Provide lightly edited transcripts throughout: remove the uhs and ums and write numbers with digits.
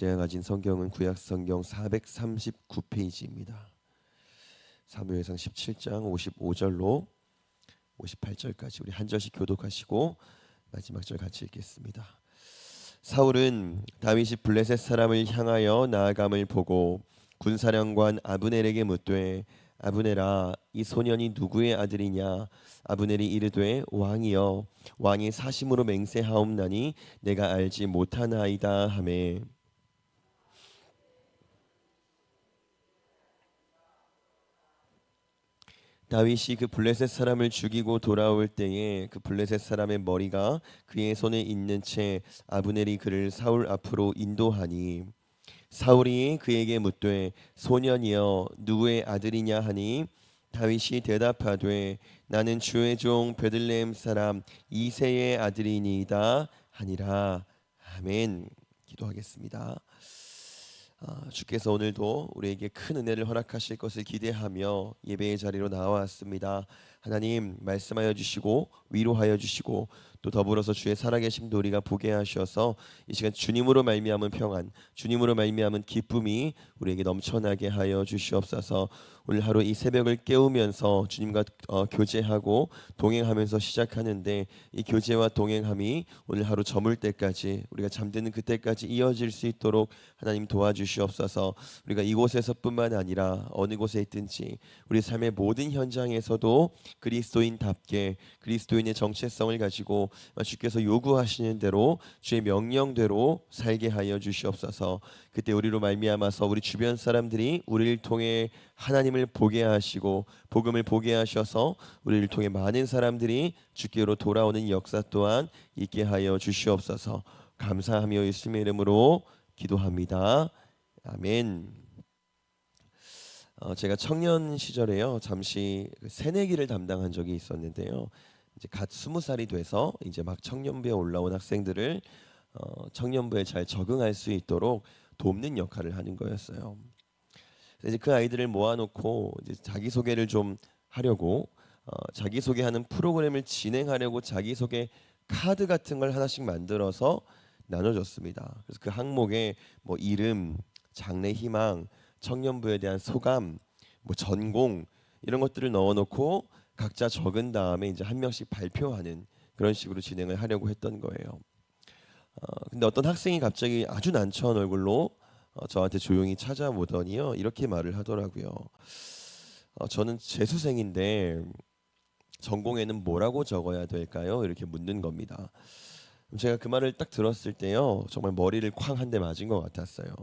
제가 가진 성경은 구약 성경 439페이지입니다. 사무엘상 17장 55절로 58절까지 우리 한 절씩 교독하시고 마지막 절 같이 읽겠습니다. 사울은 다윗이 블레셋 사람을 향하여 나아감을 보고 군사령관 아브넬에게 묻되 아브넬아 이 소년이 누구의 아들이냐. 아브넬이 이르되 왕이여 왕이 사심으로 맹세하옵나니 내가 알지 못하나이다 하매 다윗이 그 블레셋 사람을 죽이고 돌아올 때에 그 블레셋 사람의 머리가 그의 손에 있는 채 아브넬이 그를 사울 앞으로 인도하니 사울이 그에게 묻되 소년이여 누구의 아들이냐 하니 다윗이 대답하되 나는 주의 종 베들레헴 사람 이새의 아들이니이다 하니라. 아멘. 기도하겠습니다. 주께서 오늘도 우리에게 큰 은혜를 허락하실 것을 기대하며 예배의 자리로 나와왔습니다. 하나님 말씀하여 주시고 위로하여 주시고 또 더불어서 주의 살아계심도 우리가 보게 하셔서 이 시간 주님으로 말미암은 평안, 주님으로 말미암은 기쁨이 우리에게 넘쳐나게 하여 주시옵소서. 오늘 하루 이 새벽을 깨우면서 주님과 교제하고 동행하면서 시작하는데 이 교제와 동행함이 오늘 하루 저물 때까지 우리가 잠드는 그때까지 이어질 수 있도록 하나님 도와주시옵소서. 우리가 이곳에서뿐만 아니라 어느 곳에 있든지 우리 삶의 모든 현장에서도 그리스도인답게 그리스도인의 정체성을 가지고 주께서 요구하시는 대로 주의 명령대로 살게 하여 주시옵소서. 그때 우리로 말미암아서 우리 주변 사람들이 우리를 통해 하나님을 보게 하시고 복음을 보게 하셔서 우리를 통해 많은 사람들이 주께로 돌아오는 역사 또한 있게 하여 주시옵소서. 감사하며 예수님의 이름으로 기도합니다. 아멘. 제가 청년 시절에요 잠시 새내기를 담당한 적이 있었는데요. 이제 갓 20살이 돼서 이제 막 청년부에 올라온 학생들을 청년부에 잘 적응할 수 있도록 돕는 역할을 하는 거였어요. 이제 그 아이들을 모아놓고 이제 자기소개를 좀 하려고 자기소개하는 프로그램을 진행하려고 자기소개 카드 같은 걸 하나씩 만들어서 나눠줬습니다. 그래서 그 항목에 뭐 이름, 장래 희망, 청년부에 대한 소감, 뭐 전공 이런 것들을 넣어놓고 각자 적은 다음에 이제 한 명씩 발표하는 그런 식으로 진행을 하려고 했던 거예요. 근데 어떤 학생이 갑자기 아주 난처한 얼굴로 저한테 조용히 찾아오더니요 이렇게 말을 하더라고요. 저는 재수생인데 전공에는 뭐라고 적어야 될까요? 이렇게 묻는 겁니다. 제가 그 말을 딱 들었을 때요 정말 머리를 쾅 한 대 맞은 것 같았어요.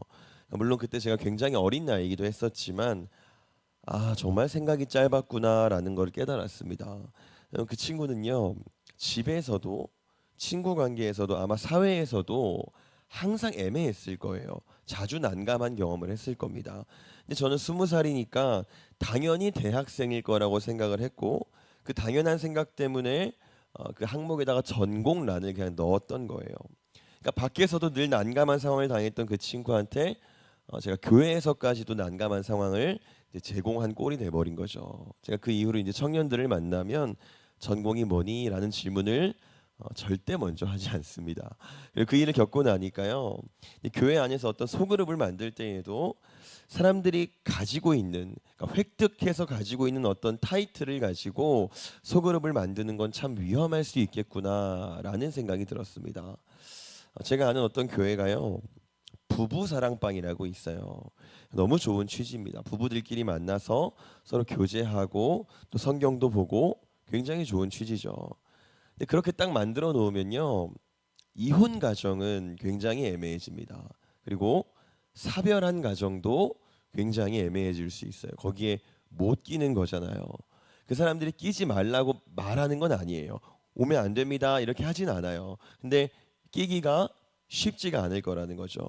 물론 그때 제가 굉장히 어린 나이이기도 했었지만 정말 생각이 짧았구나라는 걸 깨달았습니다. 그 친구는요 집에서도 친구 관계에서도 아마 사회에서도 항상 애매했을 거예요. 자주 난감한 경험을 했을 겁니다. 근데 저는 20살이니까 당연히 대학생일 거라고 생각을 했고 그 당연한 생각 때문에 그 항목에다가 전공란을 그냥 넣었던 거예요. 그러니까 밖에서도 늘 난감한 상황을 당했던 그 친구한테 제가 교회에서까지도 난감한 상황을 이제 제공한 꼴이 돼버린 거죠. 제가 그 이후로 이제 청년들을 만나면 전공이 뭐니? 라는 질문을 절대 먼저 하지 않습니다. 그 일을 겪고 나니까요. 교회 안에서 어떤 소그룹을 만들 때에도 사람들이 가지고 있는 그러니까 획득해서 가지고 있는 어떤 타이틀을 가지고 소그룹을 만드는 건 참 위험할 수 있겠구나라는 생각이 들었습니다. 제가 아는 어떤 교회가요. 부부 사랑방이라고 있어요. 너무 좋은 취지입니다. 부부들끼리 만나서 서로 교제하고 또 성경도 보고 굉장히 좋은 취지죠. 근데 그렇게 딱 만들어 놓으면요. 이혼 가정은 굉장히 애매해집니다. 그리고 사별한 가정도 굉장히 애매해질 수 있어요. 거기에 못 끼는 거잖아요. 그 사람들이 끼지 말라고 말하는 건 아니에요. 오면 안 됩니다. 이렇게 하진 않아요. 근데 끼기가 쉽지가 않을 거라는 거죠.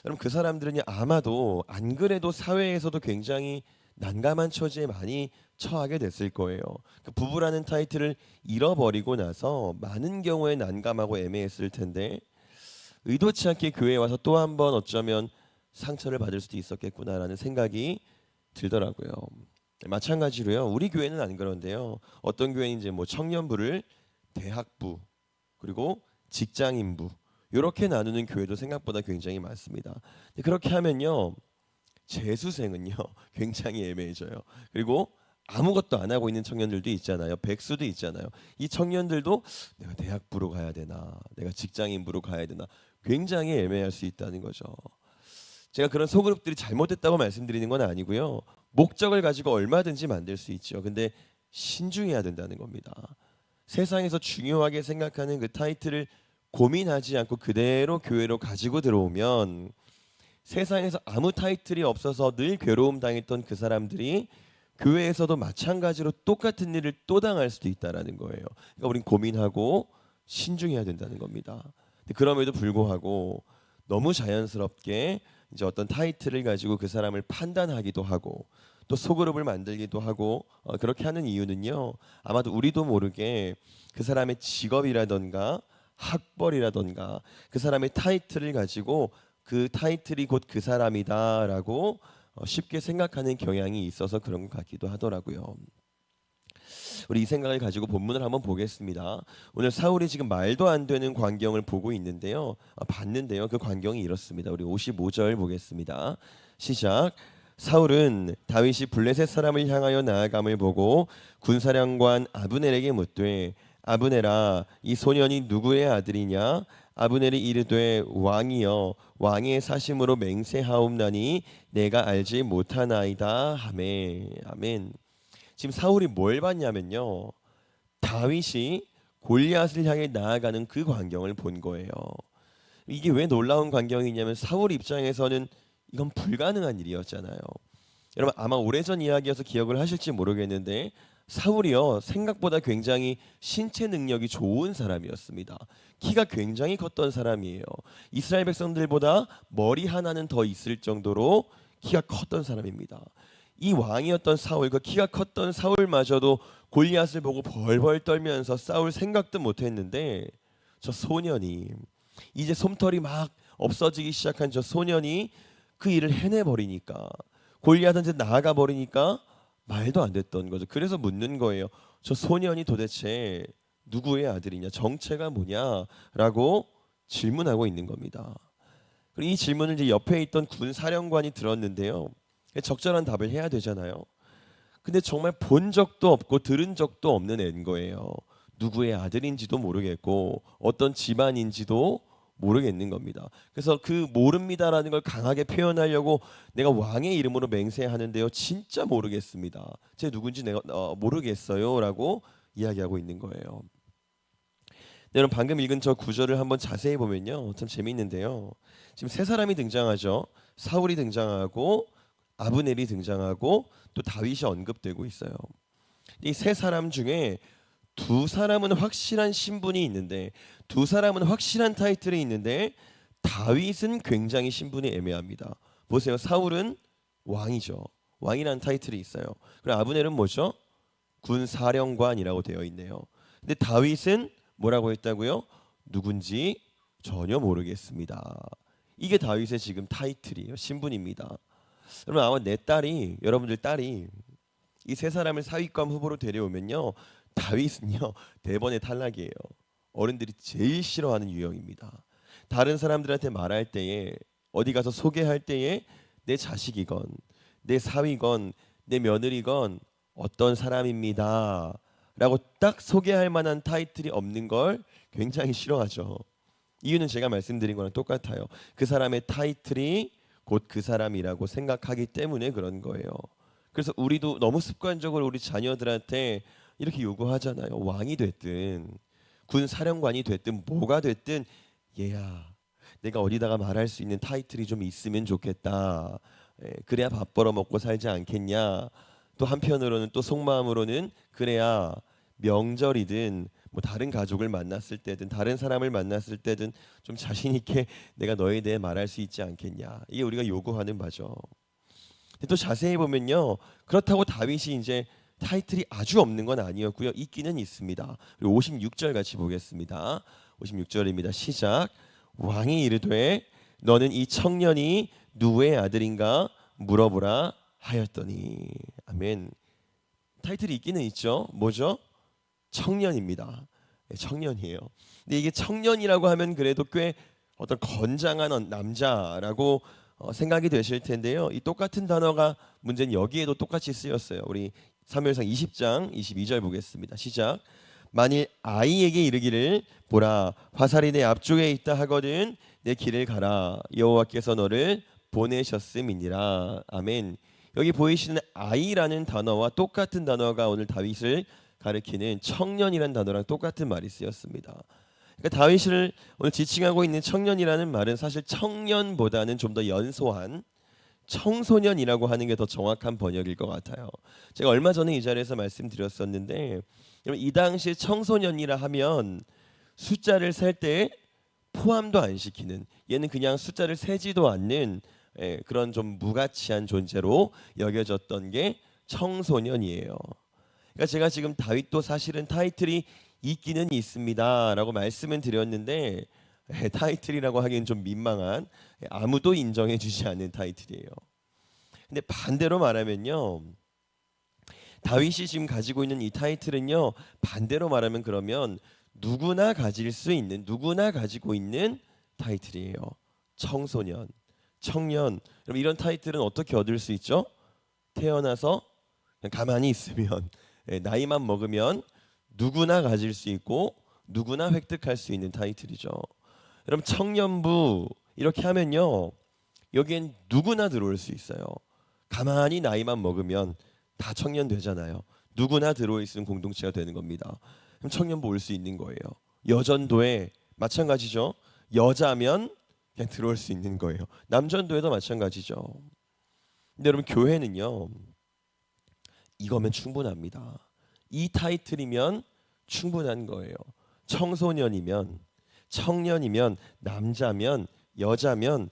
그럼 그 사람들은 아마도 안 그래도 사회에서도 굉장히 난감한 처지에 많이 처하게 됐을 거예요. 그 부부라는 타이틀을 잃어버리고 나서 많은 경우에 난감하고 애매했을 텐데 의도치 않게 교회에 와서 또 한 번 어쩌면 상처를 받을 수도 있었겠구나라는 생각이 들더라고요. 마찬가지로요. 우리 교회는 안 그런데요. 어떤 교회는 이제 뭐 청년부를 대학부 그리고 직장인부 이렇게 나누는 교회도 생각보다 굉장히 많습니다. 근데 그렇게 하면요, 재수생은요 굉장히 애매해져요. 그리고 아무것도 안 하고 있는 청년들도 있잖아요. 백수도 있잖아요. 이 청년들도 내가 대학부로 가야 되나, 내가 직장인부로 가야 되나, 굉장히 애매할 수 있다는 거죠. 제가 그런 소그룹들이 잘못됐다고 말씀드리는 건 아니고요. 목적을 가지고 얼마든지 만들 수 있죠. 근데 신중해야 된다는 겁니다. 세상에서 중요하게 생각하는 그 타이틀을 고민하지 않고 그대로 교회로 가지고 들어오면 세상에서 아무 타이틀이 없어서 늘 괴로움 당했던 그 사람들이 교회에서도 마찬가지로 똑같은 일을 또 당할 수도 있다라는 거예요. 그러니까 우린 고민하고 신중해야 된다는 겁니다. 근데 그럼에도 불구하고 너무 자연스럽게 이제 어떤 타이틀을 가지고 그 사람을 판단하기도 하고 또 소그룹을 만들기도 하고 그렇게 하는 이유는요. 아마도 우리도 모르게 그 사람의 직업이라던가 학벌이라던가 그 사람의 타이틀을 가지고 그 타이틀이 곧 그 사람이다라고 쉽게 생각하는 경향이 있어서 그런 것 같기도 하더라고요. 우리 이 생각을 가지고 본문을 한번 보겠습니다. 오늘 사울이 지금 말도 안 되는 광경을 보고 있는데요. 봤는데요. 그 광경이 이렇습니다. 우리 55절 보겠습니다. 시작. 사울은 다윗이 블레셋 사람을 향하여 나아감을 보고 군사령관 아브넬에게 묻되 아브넬아 이 소년이 누구의 아들이냐? 아브넬이 이르되 왕이여 왕의 사심으로 맹세하옵나니 내가 알지 못하나이다 하매. 아멘. 지금 사울이 뭘 봤냐면요, 다윗이 골리앗을 향해 나아가는 그 광경을 본 거예요. 이게 왜 놀라운 광경이냐면 사울 입장에서는 이건 불가능한 일이었잖아요. 여러분 아마 오래전 이야기여서 기억을 하실지 모르겠는데 사울이요 생각보다 굉장히 신체 능력이 좋은 사람이었습니다. 키가 굉장히 컸던 사람이에요. 이스라엘 백성들보다 머리 하나는 더 있을 정도로 키가 컸던 사람입니다. 이 왕이었던 사울, 그 키가 컸던 사울마저도 골리앗을 보고 벌벌 떨면서 싸울 생각도 못했는데 저 소년이 이제 솜털이 막 없어지기 시작한 저 소년이 그 일을 해내버리니까 골리앗한테 나아가 버리니까 말도 안 됐던 거죠. 그래서 묻는 거예요. 저 소년이 도대체 누구의 아들이냐, 정체가 뭐냐라고 질문하고 있는 겁니다. 그리고 이 질문을 이제 옆에 있던 군 사령관이 들었는데요. 적절한 답을 해야 되잖아요. 근데 정말 본 적도 없고 들은 적도 없는 애인 거예요. 누구의 아들인지도 모르겠고 어떤 집안인지도 모르겠는 겁니다. 그래서 그 모릅니다라는 걸 강하게 표현하려고 내가 왕의 이름으로 맹세하는데요. 진짜 모르겠습니다. 제 누군지 내가 모르겠어요라고 이야기하고 있는 거예요. 네, 여러분 방금 읽은 저 구절을 한번 자세히 보면요. 참 재미있는데요. 지금 세 사람이 등장하죠. 사울이 등장하고 아브넬이 등장하고 또 다윗이 언급되고 있어요. 이 세 사람 중에 두 사람은 확실한 신분이 있는데 두 사람은 확실한 타이틀이 있는데 다윗은 굉장히 신분이 애매합니다. 보세요. 사울은 왕이죠. 왕이라는 타이틀이 있어요. 그리고 아브넬은 뭐죠? 군사령관이라고 되어 있네요. 근데 다윗은 뭐라고 했다고요? 누군지 전혀 모르겠습니다. 이게 다윗의 지금 타이틀이에요. 신분입니다. 여러분 아마 내 딸이 여러분들 딸이 이 세 사람을 사위감 후보로 데려오면요 다윗은요 대번에 탈락이에요. 어른들이 제일 싫어하는 유형입니다. 다른 사람들한테 말할 때에 어디 가서 소개할 때에 내 자식이건 내 사위건 내 며느리건 어떤 사람입니다 라고 딱 소개할 만한 타이틀이 없는 걸 굉장히 싫어하죠. 이유는 제가 말씀드린 거랑 똑같아요. 그 사람의 타이틀이 곧 그 사람이라고 생각하기 때문에 그런 거예요. 그래서 우리도 너무 습관적으로 우리 자녀들한테 이렇게 요구하잖아요. 왕이 됐든 군 사령관이 됐든 뭐가 됐든 얘야 내가 어디다가 말할 수 있는 타이틀이 좀 있으면 좋겠다. 그래야 밥 벌어 먹고 살지 않겠냐. 또 한편으로는 또 속마음으로는 그래야 명절이든 뭐 다른 가족을 만났을 때든 다른 사람을 만났을 때든 좀 자신 있게 내가 너에 대해 말할 수 있지 않겠냐. 이게 우리가 요구하는 바죠. 근데 또 자세히 보면요. 그렇다고 다윗이 이제 타이틀이 아주 없는 건 아니었고요. 있기는 있습니다. 그리고 56절 같이 보겠습니다. 56절입니다. 시작. 왕이 이르되 너는 이 청년이 누구의 아들인가 물어보라 하였더니. 아멘. 타이틀이 있기는 있죠. 뭐죠? 청년입니다. 청년이에요. 근데 이게 청년이라고 하면 그래도 꽤 어떤 건장한 남자라고 생각이 되실 텐데요. 이 똑같은 단어가 문제는 여기에도 똑같이 쓰였어요. 우리 사무엘상 20장 22절 보겠습니다. 시작. 만일 아이에게 이르기를 보라 화살이 내 앞쪽에 있다 하거든 내 길을 가라 여호와께서 너를 보내셨음이니라. 아멘. 여기 보이시는 아이라는 단어와 똑같은 단어가 오늘 다윗을 가리키는 청년이라는 단어랑 똑같은 말이 쓰였습니다. 그러니까 다윗을 오늘 지칭하고 있는 청년이라는 말은 사실 청년보다는 좀 더 연소한 청소년이라고 하는 게 더 정확한 번역일 것 같아요. 제가 얼마 전에 이 자리에서 말씀드렸었는데 이 당시 청소년이라 하면 숫자를 셀 때 포함도 안 시키는, 얘는 그냥 숫자를 세지도 않는 그런 좀 무가치한 존재로 여겨졌던 게 청소년이에요. 그러니까 제가 지금 다윗도 사실은 타이틀이 있기는 있습니다라고 말씀은 드렸는데 타이틀이라고 하기엔 좀 민망한, 아무도 인정해주지 않는 타이틀이에요. 근데 반대로 말하면요, 다윗이 지금 가지고 있는 이 타이틀은요, 반대로 말하면 그러면 누구나 가질 수 있는, 누구나 가지고 있는 타이틀이에요. 청소년, 청년. 그럼 이런 타이틀은 어떻게 얻을 수 있죠? 태어나서 그냥 가만히 있으면, 나이만 먹으면 누구나 가질 수 있고 누구나 획득할 수 있는 타이틀이죠. 여러분 청년부 이렇게 하면요, 여기엔 누구나 들어올 수 있어요. 가만히 나이만 먹으면 다 청년 되잖아요. 누구나 들어올 수 있는 공동체가 되는 겁니다. 그럼 청년부 올 수 있는 거예요. 여전도에 마찬가지죠. 여자면 그냥 들어올 수 있는 거예요. 남전도에도 마찬가지죠. 근데 여러분 교회는요, 이거면 충분합니다. 이 타이틀이면 충분한 거예요. 청소년이면, 청년이면, 남자면, 여자면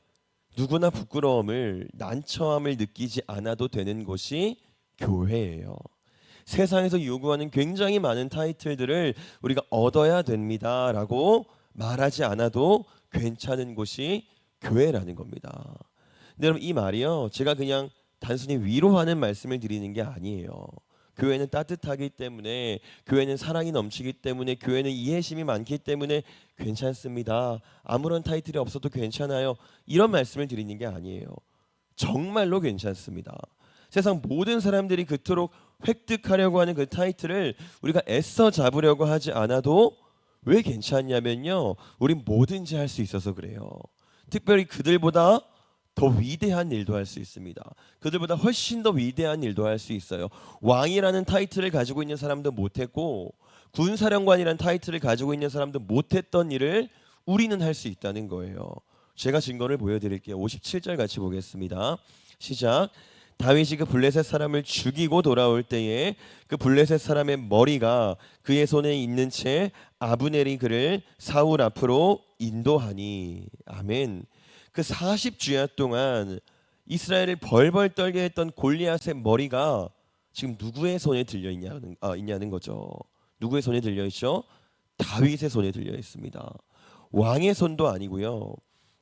누구나 부끄러움을, 난처함을 느끼지 않아도 되는 곳이 교회예요. 세상에서 요구하는 굉장히 많은 타이틀들을 우리가 얻어야 됩니다라고 말하지 않아도 괜찮은 곳이 교회라는 겁니다. 근데 여러분 이 말이요, 제가 그냥 단순히 위로하는 말씀을 드리는 게 아니에요. 교회는 따뜻하기 때문에, 교회는 사랑이 넘치기 때문에, 교회는 이해심이 많기 때문에 괜찮습니다. 아무런 타이틀이 없어도 괜찮아요. 이런 말씀을 드리는 게 아니에요. 정말로 괜찮습니다. 세상 모든 사람들이 그토록 획득하려고 하는 그 타이틀을 우리가 애써 잡으려고 하지 않아도 왜 괜찮냐면요, 우린 뭐든지 할 수 있어서 그래요. 특별히 그들보다 더 위대한 일도 할 수 있습니다. 그들보다 훨씬 더 위대한 일도 할 수 있어요. 왕이라는 타이틀을 가지고 있는 사람도 못했고, 군사령관이라는 타이틀을 가지고 있는 사람도 못했던 일을 우리는 할 수 있다는 거예요. 제가 증거를 보여드릴게요. 57절 같이 보겠습니다. 시작. 다윗이 그 블레셋 사람을 죽이고 돌아올 때에 그 블레셋 사람의 머리가 그의 손에 있는 채 아브넬이 그를 사울 앞으로 인도하니. 아멘. 그 40주야 동안 이스라엘을 벌벌 떨게 했던 골리앗의 머리가 지금 누구의 손에 들려 있냐는 거죠. 누구의 손에 들려 있죠? 다윗의 손에 들려 있습니다. 왕의 손도 아니고요,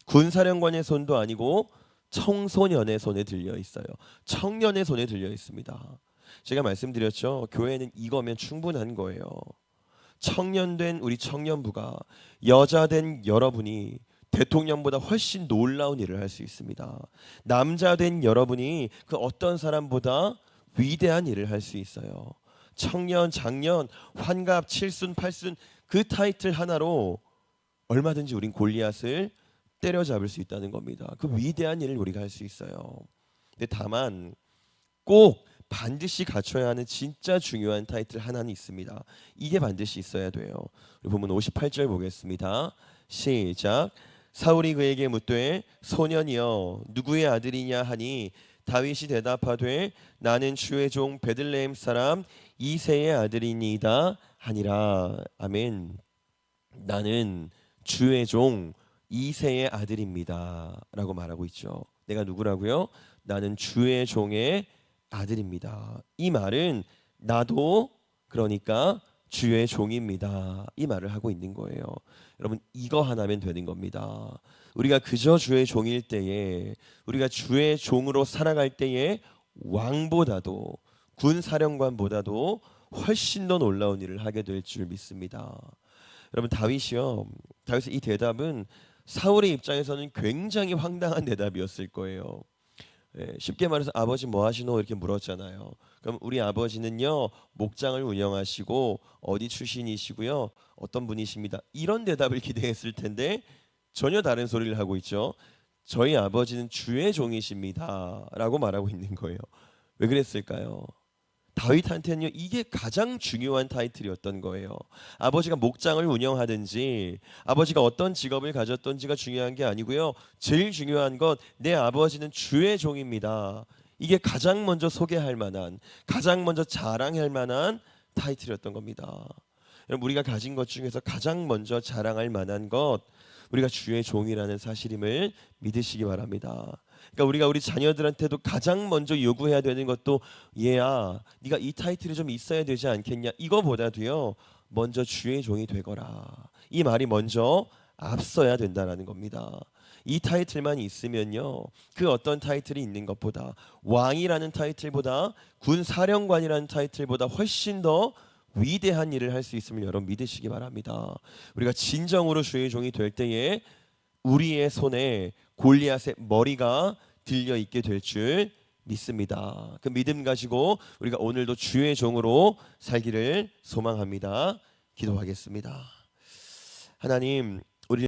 군사령관의 손도 아니고 청소년의 손에 들려 있어요. 청년의 손에 들려 있습니다. 제가 말씀드렸죠, 교회는 이거면 충분한 거예요. 청년된 우리 청년부가, 여자된 여러분이 대통령보다 훨씬 놀라운 일을 할 수 있습니다. 남자된 여러분이 그 어떤 사람보다 위대한 일을 할 수 있어요. 청년, 장년, 환갑, 칠순, 팔순 그 타이틀 하나로 얼마든지 우린 골리앗을 때려잡을 수 있다는 겁니다. 그 위대한 일을 우리가 할 수 있어요. 근데 다만 꼭 반드시 갖춰야 하는 진짜 중요한 타이틀 하나는 있습니다. 이게 반드시 있어야 돼요. 우리 보면 58절 보겠습니다. 시작. 사울이 그에게 묻되 소년이여 누구의 아들이냐 하니 다윗이 대답하되 나는 주의 종 베들레헴 사람 이새의 아들이니이다 하니라. 아멘. 나는 주의 종 이새의 아들입니다 라고 말하고 있죠. 내가 누구라고요? 나는 주의 종의 아들입니다. 이 말은 나도 그러니까 주의 종입니다, 이 말을 하고 있는 거예요. 여러분 이거 하나면 되는 겁니다. 우리가 그저 주의 종일 때에, 우리가 주의 종으로 살아갈 때에 왕보다도 군사령관보다도 훨씬 더 놀라운 일을 하게 될 줄 믿습니다. 여러분 다윗이요, 다윗의 이 대답은 사울의 입장에서는 굉장히 황당한 대답이었을 거예요. 쉽게 말해서 아버지 뭐 하시노 이렇게 물었잖아요. 그럼 우리 아버지는요 목장을 운영하시고 어디 출신이시고요 어떤 분이십니다. 이런 대답을 기대했을 텐데 전혀 다른 소리를 하고 있죠. 저희 아버지는 주의 종이십니다라고 말하고 있는 거예요. 왜 그랬을까요? 다윗한테는요 이게 가장 중요한 타이틀이었던 거예요. 아버지가 목장을 운영하든지 아버지가 어떤 직업을 가졌던지가 중요한 게 아니고요. 제일 중요한 것 내 아버지는 주의 종입니다. 이게 가장 먼저 소개할 만한, 가장 먼저 자랑할 만한 타이틀이었던 겁니다. 여러분 우리가 가진 것 중에서 가장 먼저 자랑할 만한 것 우리가 주의 종이라는 사실임을 믿으시기 바랍니다. 그러니까 우리가 우리 자녀들한테도 가장 먼저 요구해야 되는 것도 얘야 네가 이 타이틀이 좀 있어야 되지 않겠냐 이거보다도요 먼저 주의 종이 되거라 이 말이 먼저 앞서야 된다라는 겁니다. 이 타이틀만 있으면요 그 어떤 타이틀이 있는 것보다 왕이라는 타이틀보다 군사령관이라는 타이틀보다 훨씬 더 위대한 일을 할 수 있음을 여러분 믿으시기 바랍니다. 우리가 진정으로 주의 종이 될 때에 우리의 손에 골리앗의 머리가 들려 있게 될 줄 믿습니다. 그 믿음 가지고 우리가 오늘도 주의 종으로 살기를 소망합니다. 기도하겠습니다. 하나님